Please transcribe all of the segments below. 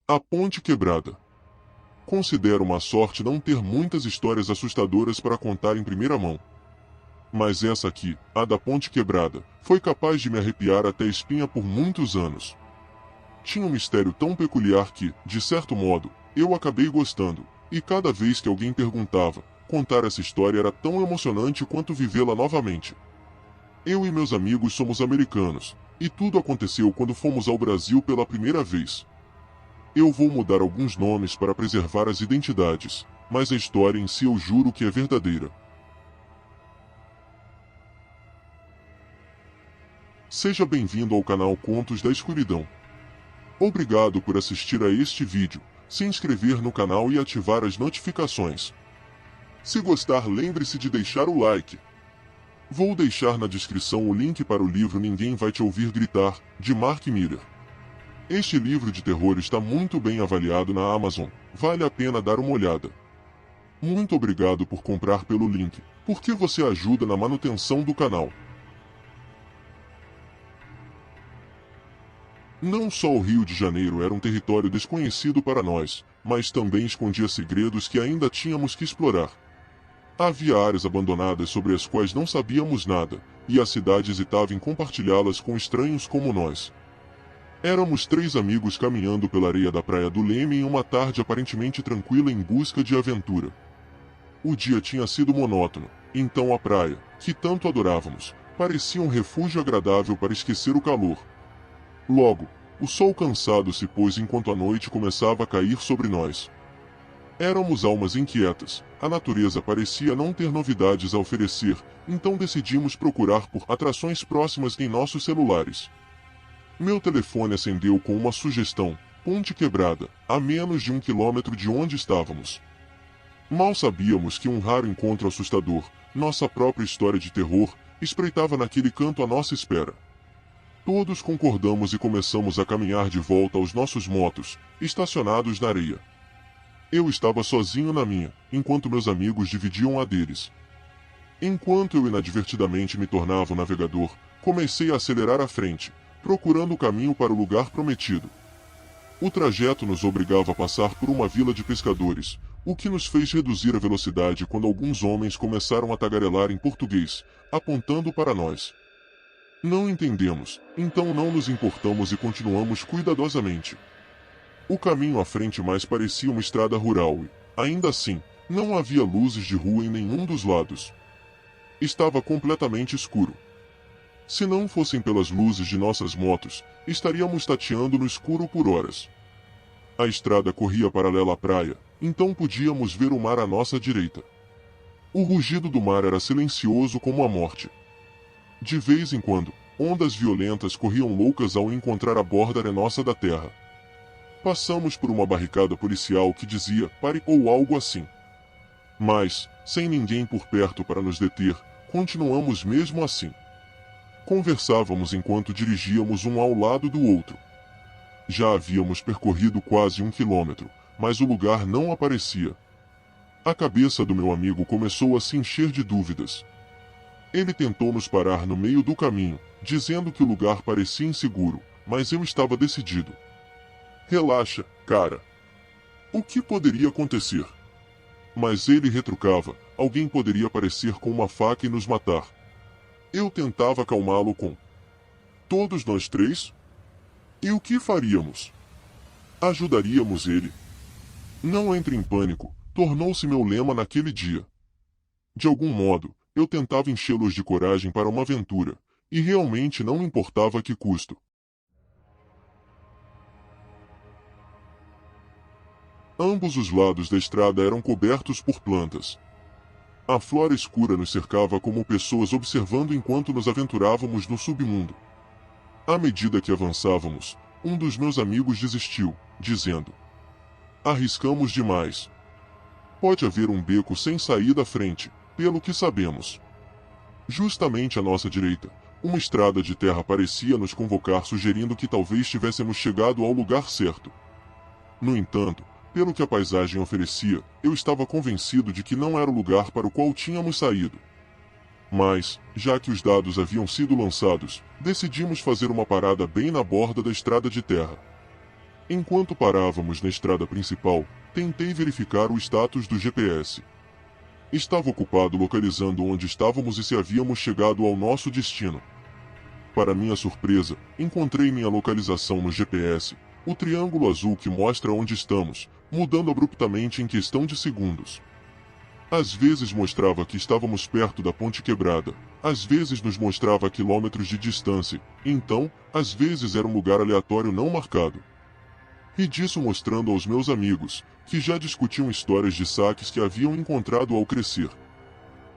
A Ponte Quebrada. Considero uma sorte não ter muitas histórias assustadoras para contar em primeira mão. Mas essa aqui, a da Ponte Quebrada, foi capaz de me arrepiar até a espinha por muitos anos. Tinha um mistério tão peculiar que, de certo modo, eu acabei gostando, e cada vez que alguém perguntava, contar essa história era tão emocionante quanto vivê-la novamente. Eu e meus amigos somos americanos, e tudo aconteceu quando fomos ao Brasil pela primeira vez. Eu vou mudar alguns nomes para preservar as identidades, mas a história em si eu juro que é verdadeira. Seja bem-vindo ao canal Contos da Escuridão. Obrigado por assistir a este vídeo, se inscrever no canal e ativar as notificações. Se gostar, lembre-se de deixar o like. Vou deixar na descrição o link para o livro Ninguém Vai Te Ouvir Gritar, de Mark Miller. Este livro de terror está muito bem avaliado na Amazon, vale a pena dar uma olhada. Muito obrigado por comprar pelo link, porque você ajuda na manutenção do canal. Não só o Rio de Janeiro era um território desconhecido para nós, mas também escondia segredos que ainda tínhamos que explorar. Havia áreas abandonadas sobre as quais não sabíamos nada, e a cidade hesitava em compartilhá-las com estranhos como nós. Éramos 3 amigos caminhando pela areia da Praia do Leme em uma tarde aparentemente tranquila em busca de aventura. O dia tinha sido monótono, então a praia, que tanto adorávamos, parecia um refúgio agradável para esquecer o calor. Logo, o sol cansado se pôs enquanto a noite começava a cair sobre nós. Éramos almas inquietas, a natureza parecia não ter novidades a oferecer, então decidimos procurar por atrações próximas em nossos celulares. Meu telefone acendeu com uma sugestão: Ponte Quebrada, a menos de 1 quilômetro de onde estávamos. Mal sabíamos que um raro encontro assustador, nossa própria história de terror, espreitava naquele canto à nossa espera. Todos concordamos e começamos a caminhar de volta aos nossos motos, estacionados na areia. Eu estava sozinho na minha, enquanto meus amigos dividiam a deles. Enquanto eu inadvertidamente me tornava o navegador, comecei a acelerar à frente, procurando o caminho para o lugar prometido. O trajeto nos obrigava a passar por uma vila de pescadores, o que nos fez reduzir a velocidade quando alguns homens começaram a tagarelar em português, apontando para nós. Não entendemos, então não nos importamos e continuamos cuidadosamente. O caminho à frente mais parecia uma estrada rural e, ainda assim, não havia luzes de rua em nenhum dos lados. Estava completamente escuro. Se não fossem pelas luzes de nossas motos, estaríamos tateando no escuro por horas. A estrada corria paralela à praia, então podíamos ver o mar à nossa direita. O rugido do mar era silencioso como a morte. De vez em quando, ondas violentas corriam loucas ao encontrar a borda arenosa da terra. Passamos por uma barricada policial que dizia "pare" ou algo assim. Mas, sem ninguém por perto para nos deter, continuamos mesmo assim. Conversávamos enquanto dirigíamos um ao lado do outro. Já havíamos percorrido quase 1 quilômetro, mas o lugar não aparecia. A cabeça do meu amigo começou a se encher de dúvidas. Ele tentou nos parar no meio do caminho, dizendo que o lugar parecia inseguro, mas eu estava decidido. Relaxa, cara. O que poderia acontecer? Mas ele retrucava, alguém poderia aparecer com uma faca e nos matar. Eu tentava acalmá-lo com: todos nós 3? E o que faríamos? Ajudaríamos ele. Não entre em pânico, tornou-se meu lema naquele dia. De algum modo, eu tentava enchê-los de coragem para uma aventura, e realmente não me importava a que custo. Ambos os lados da estrada eram cobertos por plantas. A flora escura nos cercava como pessoas observando enquanto nos aventurávamos no submundo. À medida que avançávamos, um dos meus amigos desistiu, dizendo: arriscamos demais. Pode haver um beco sem saída à frente, pelo que sabemos. Justamente à nossa direita, uma estrada de terra parecia nos convocar, sugerindo que talvez tivéssemos chegado ao lugar certo. No entanto, pelo que a paisagem oferecia, eu estava convencido de que não era o lugar para o qual tínhamos saído. Mas, já que os dados haviam sido lançados, decidimos fazer uma parada bem na borda da estrada de terra. Enquanto parávamos na estrada principal, tentei verificar o status do GPS. Estava ocupado localizando onde estávamos e se havíamos chegado ao nosso destino. Para minha surpresa, encontrei minha localização no GPS, o triângulo azul que mostra onde estamos, mudando abruptamente em questão de segundos. Às vezes mostrava que estávamos perto da ponte quebrada, às vezes nos mostrava a quilômetros de distância, então, às vezes era um lugar aleatório não marcado. E disso mostrando aos meus amigos, que já discutiam histórias de saques que haviam encontrado ao crescer.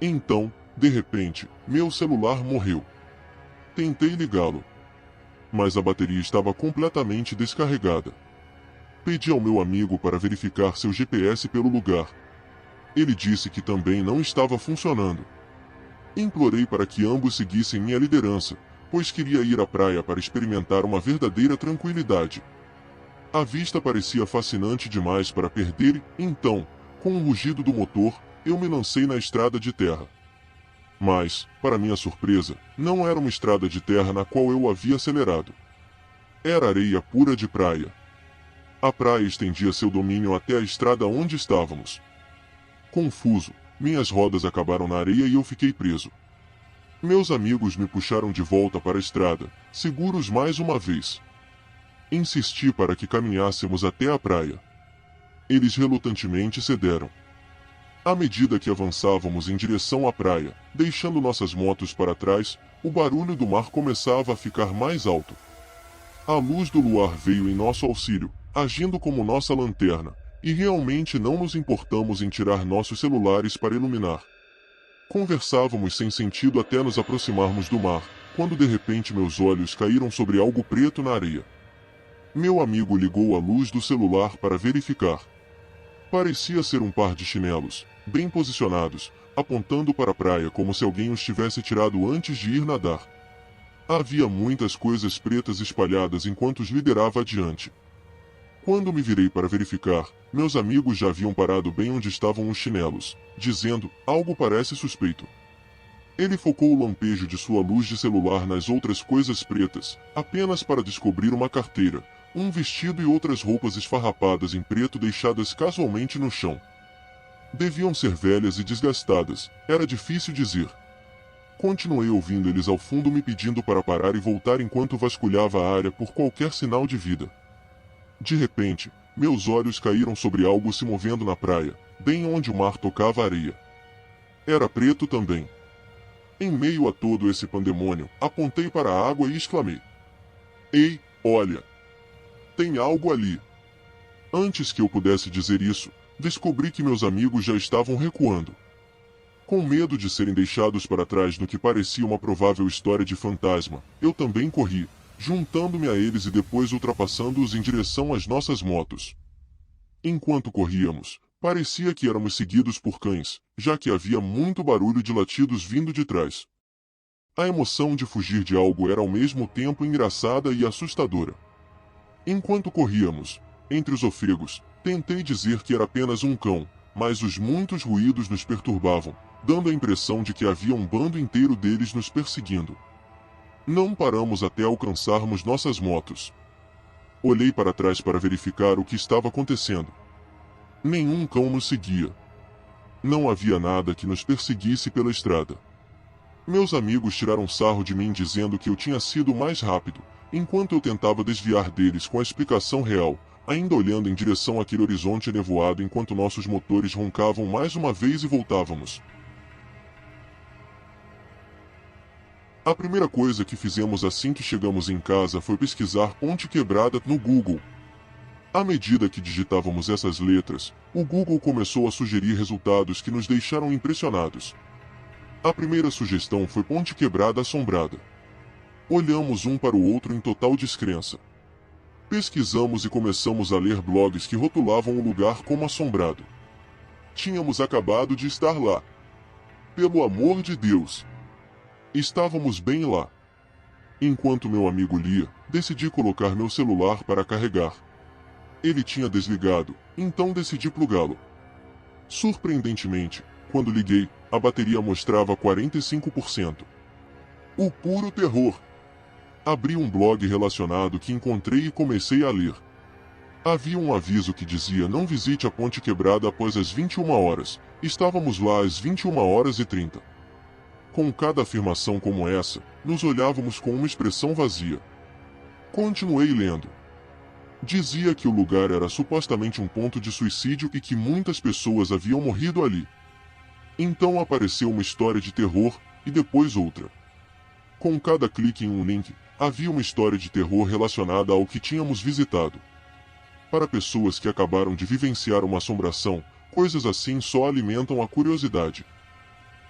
Então, de repente, meu celular morreu. Tentei ligá-lo, mas a bateria estava completamente descarregada. Pedi ao meu amigo para verificar seu GPS pelo lugar. Ele disse que também não estava funcionando. Implorei para que ambos seguissem minha liderança, pois queria ir à praia para experimentar uma verdadeira tranquilidade. A vista parecia fascinante demais para perder, então, com um rugido do motor, eu me lancei na estrada de terra. Mas, para minha surpresa, não era uma estrada de terra na qual eu havia acelerado. Era areia pura de praia. A praia estendia seu domínio até a estrada onde estávamos. Confuso, minhas rodas acabaram na areia e eu fiquei preso. Meus amigos me puxaram de volta para a estrada, seguros mais uma vez. Insisti para que caminhássemos até a praia. Eles relutantemente cederam. À medida que avançávamos em direção à praia, deixando nossas motos para trás, o barulho do mar começava a ficar mais alto. A luz do luar veio em nosso auxílio, agindo como nossa lanterna, e realmente não nos importamos em tirar nossos celulares para iluminar. Conversávamos sem sentido até nos aproximarmos do mar, quando de repente meus olhos caíram sobre algo preto na areia. Meu amigo ligou a luz do celular para verificar. Parecia ser um par de chinelos, bem posicionados, apontando para a praia como se alguém os tivesse tirado antes de ir nadar. Havia muitas coisas pretas espalhadas enquanto os liderava adiante. Quando me virei para verificar, meus amigos já haviam parado bem onde estavam os chinelos, dizendo, algo parece suspeito. Ele focou o lampejo de sua luz de celular nas outras coisas pretas, apenas para descobrir uma carteira, um vestido e outras roupas esfarrapadas em preto deixadas casualmente no chão. Deviam ser velhas e desgastadas, era difícil dizer. Continuei ouvindo eles ao fundo me pedindo para parar e voltar enquanto vasculhava a área por qualquer sinal de vida. De repente, meus olhos caíram sobre algo se movendo na praia, bem onde o mar tocava a areia. Era preto também. Em meio a todo esse pandemônio, apontei para a água e exclamei: "Ei, olha! Tem algo ali!" Antes que eu pudesse dizer isso, descobri que meus amigos já estavam recuando. Com medo de serem deixados para trás no que parecia uma provável história de fantasma, eu também corri, juntando-me a eles e depois ultrapassando-os em direção às nossas motos. Enquanto corríamos, parecia que éramos seguidos por cães, já que havia muito barulho de latidos vindo de trás. A emoção de fugir de algo era ao mesmo tempo engraçada e assustadora. Enquanto corríamos, entre os ofegos, tentei dizer que era apenas um cão, mas os muitos ruídos nos perturbavam, dando a impressão de que havia um bando inteiro deles nos perseguindo. Não paramos até alcançarmos nossas motos. Olhei para trás para verificar o que estava acontecendo. Nenhum cão nos seguia. Não havia nada que nos perseguisse pela estrada. Meus amigos tiraram sarro de mim dizendo que eu tinha sido mais rápido, enquanto eu tentava desviar deles com a explicação real, ainda olhando em direção àquele horizonte nevoado enquanto nossos motores roncavam mais uma vez e voltávamos. A primeira coisa que fizemos assim que chegamos em casa foi pesquisar Ponte Quebrada no Google. À medida que digitávamos essas letras, o Google começou a sugerir resultados que nos deixaram impressionados. A primeira sugestão foi Ponte Quebrada Assombrada. Olhamos um para o outro em total descrença. Pesquisamos e começamos a ler blogs que rotulavam o lugar como assombrado. Tínhamos acabado de estar lá. Pelo amor de Deus! Estávamos bem lá. Enquanto meu amigo lia, decidi colocar meu celular para carregar. Ele tinha desligado, então decidi plugá-lo. Surpreendentemente, quando liguei, a bateria mostrava 45%. O puro terror! Abri um blog relacionado que encontrei e comecei a ler. Havia um aviso que dizia não visite a ponte quebrada após as 21 horas. Estávamos lá às 21h30. Com cada afirmação como essa, nos olhávamos com uma expressão vazia. Continuei lendo. Dizia que o lugar era supostamente um ponto de suicídio e que muitas pessoas haviam morrido ali. Então apareceu uma história de terror, e depois outra. Com cada clique em um link, havia uma história de terror relacionada ao que tínhamos visitado. Para pessoas que acabaram de vivenciar uma assombração, coisas assim só alimentam a curiosidade.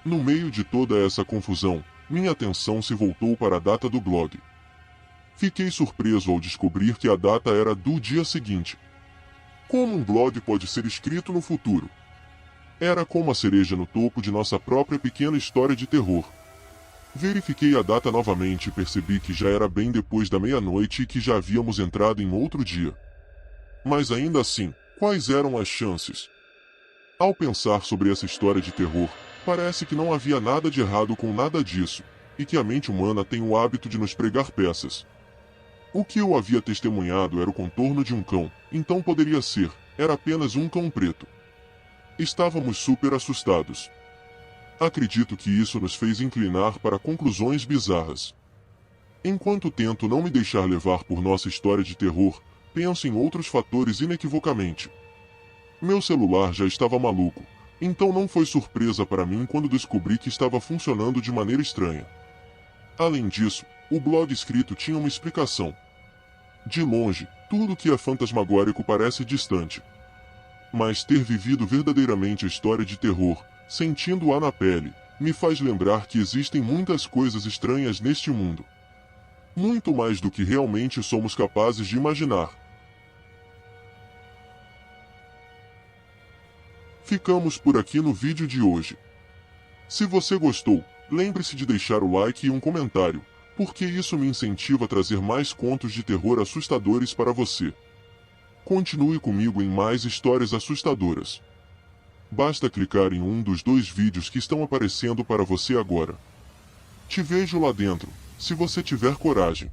No meio de toda essa confusão, minha atenção se voltou para a data do blog. Fiquei surpreso ao descobrir que a data era do dia seguinte. Como um blog pode ser escrito no futuro? Era como a cereja no topo de nossa própria pequena história de terror. Verifiquei a data novamente e percebi que já era bem depois da meia-noite e que já havíamos entrado em outro dia. Mas ainda assim, quais eram as chances? Ao pensar sobre essa história de terror, parece que não havia nada de errado com nada disso, e que a mente humana tem o hábito de nos pregar peças. O que eu havia testemunhado era o contorno de um cão, então poderia ser, era apenas um cão preto. Estávamos super assustados. Acredito que isso nos fez inclinar para conclusões bizarras. Enquanto tento não me deixar levar por nossa história de terror, penso em outros fatores inequivocamente. Meu celular já estava maluco, então não foi surpresa para mim quando descobri que estava funcionando de maneira estranha. Além disso, o blog escrito tinha uma explicação. De longe, tudo que é fantasmagórico parece distante. Mas ter vivido verdadeiramente a história de terror, sentindo-a na pele, me faz lembrar que existem muitas coisas estranhas neste mundo. Muito mais do que realmente somos capazes de imaginar. Ficamos por aqui no vídeo de hoje. Se você gostou, lembre-se de deixar o like e um comentário, porque isso me incentiva a trazer mais contos de terror assustadores para você. Continue comigo em mais histórias assustadoras. Basta clicar em um dos 2 vídeos que estão aparecendo para você agora. Te vejo lá dentro, se você tiver coragem.